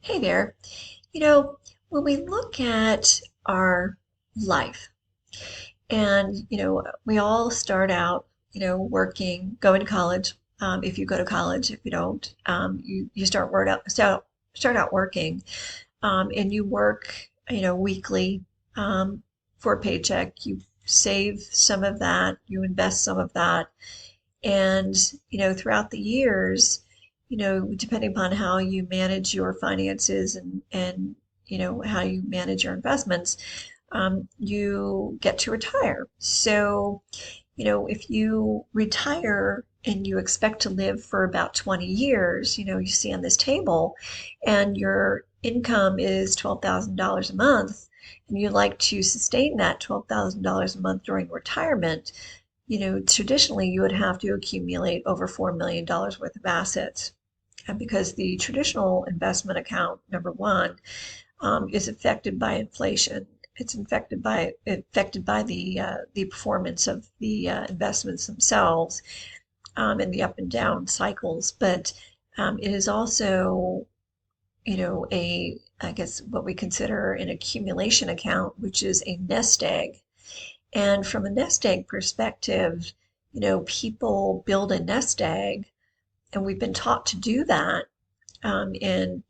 Hey there. You know, when we look at our life, and we all start out, working, going to college. If you go to college, if you don't, you start out working, and you work, weekly, for a paycheck. You save some of that, you invest some of that, and, throughout the years, depending upon how you manage your finances and how you manage your investments, you get to retire. So, if you retire and you expect to live for about 20 years, you see on this table, and your income is $12,000 a month, and you like to sustain that $12,000 a month during retirement, traditionally you would have to accumulate over $4 million worth of assets. And because the traditional investment account, number one, is affected by inflation. It's affected by the performance of the investments themselves, and the up and down cycles. But it is also, I guess what we consider an accumulation account, which is a nest egg. And from a nest egg perspective, people build a nest egg, and we've been taught to do that. And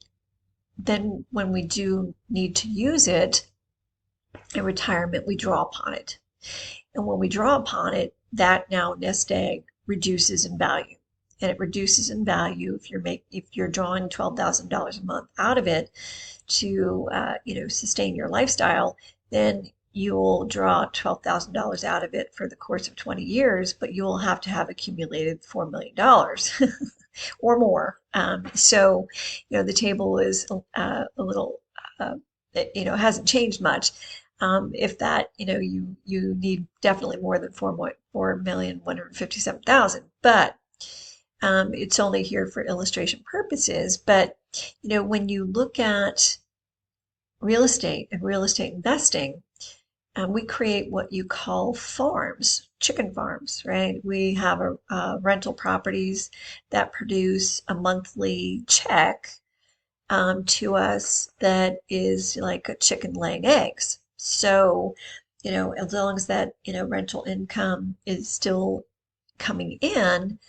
then when we do need to use it in retirement, we draw upon it. And when we draw upon it, that now nest egg reduces in value. And it reduces in value if you're drawing $12,000 a month out of it to sustain your lifestyle, then you'll draw $12,000 out of it for the course of 20 years, but you will have to have accumulated $4 million or more. So, the table is a little, hasn't changed much. If that, you need definitely more than 4,157,000, but it's only here for illustration purposes. But, when you look at real estate and real estate investing, we create what you call farms, chicken farms, right? We have rental properties that produce a monthly check to us that is like a chicken laying eggs. So, as long as that, rental income is still coming in,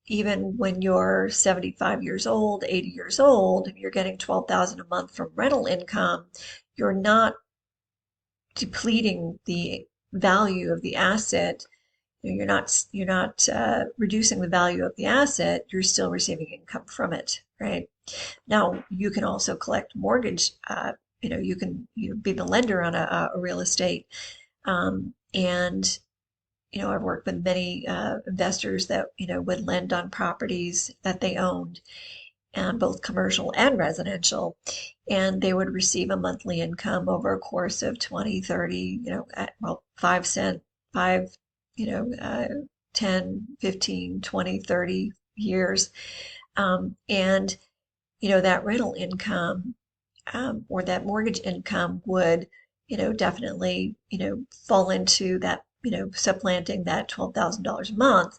even when you're 75 years old, 80 years old, and you're getting 12,000 a month from rental income, you're not depleting the value of the asset. You're not reducing the value of the asset. You're still receiving income from it, right? Now you can also collect mortgage. You can be the lender on a real estate, and I've worked with many investors that would lend on properties that they owned, both commercial and residential, and they would receive a monthly income over a course of 20, 30, 5 cent, 5, 10, 15, 20, 30 years. And, that rental income, or that mortgage income would, definitely, fall into that, supplanting that $12,000 a month,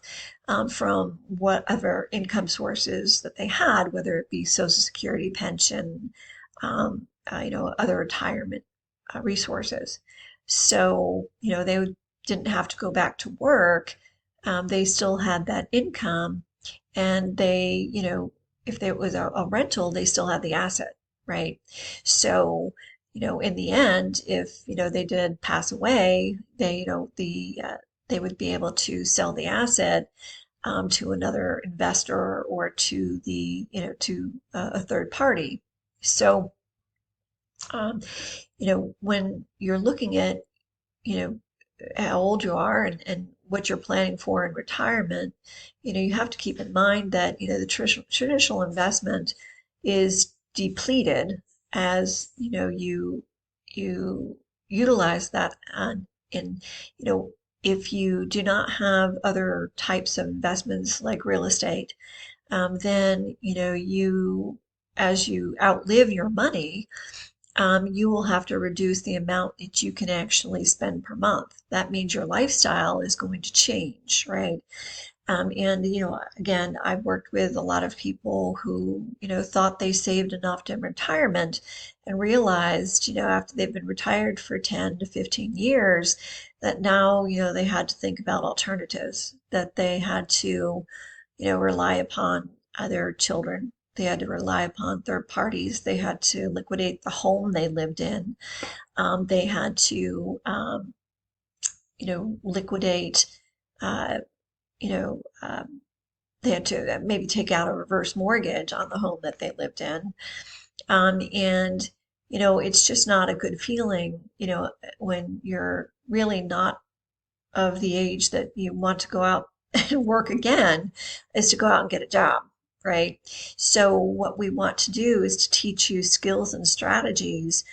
from whatever income sources that they had, whether it be Social Security, pension, other retirement resources. So, they didn't have to go back to work. They still had that income, and they, if it was a rental, they still had the asset, right? So, in the end, if, they did pass away, they would be able to sell the asset, to another investor, or to a third party. So, when you're looking at, how old you are, and what you're planning for in retirement, you have to keep in mind that, the traditional investment is depleted as, you utilize that. And, if you do not have other types of investments like real estate, then, as you outlive your money, you will have to reduce the amount that you can actually spend per month. That means your lifestyle is going to change, right? And, again, I've worked with a lot of people who, thought they saved enough to retirement and realized, after they've been retired for 10 to 15 years, that now, they had to think about alternatives, that they had to, rely upon their children. They had to rely upon third parties. They had to liquidate the home they lived in. They had to, liquidate, uh, you know, um, they had to maybe take out a reverse mortgage on the home that they lived in. And, it's just not a good feeling, when you're really not of the age that you want to go out and work again, is to go out and get a job, right? So what we want to do is to teach you skills and strategies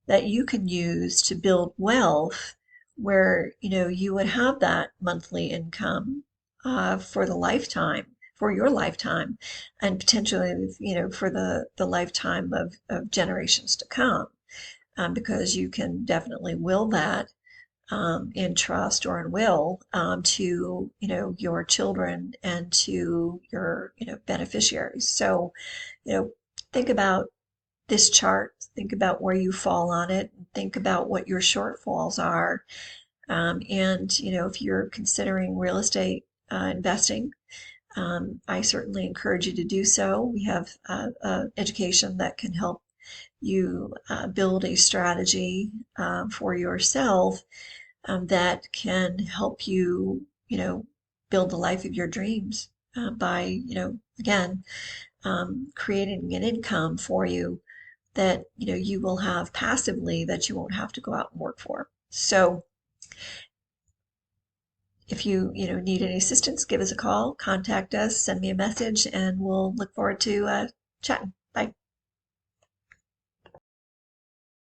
that you can use to build wealth where you would have that monthly income for the lifetime, for your lifetime, and potentially for the lifetime of generations to come, because you can definitely will that in trust or in will, to your children and to your beneficiaries. So think about this chart, think about where you fall on it, think about what your shortfalls are. And, if you're considering real estate investing, I certainly encourage you to do so. We have education that can help you build a strategy for yourself that can help you, build the life of your dreams by, again, creating an income for you that you will have passively that you won't have to go out and work for. So if you need any assistance, give us a call, contact us, send me a message, and we'll look forward to chatting. Bye.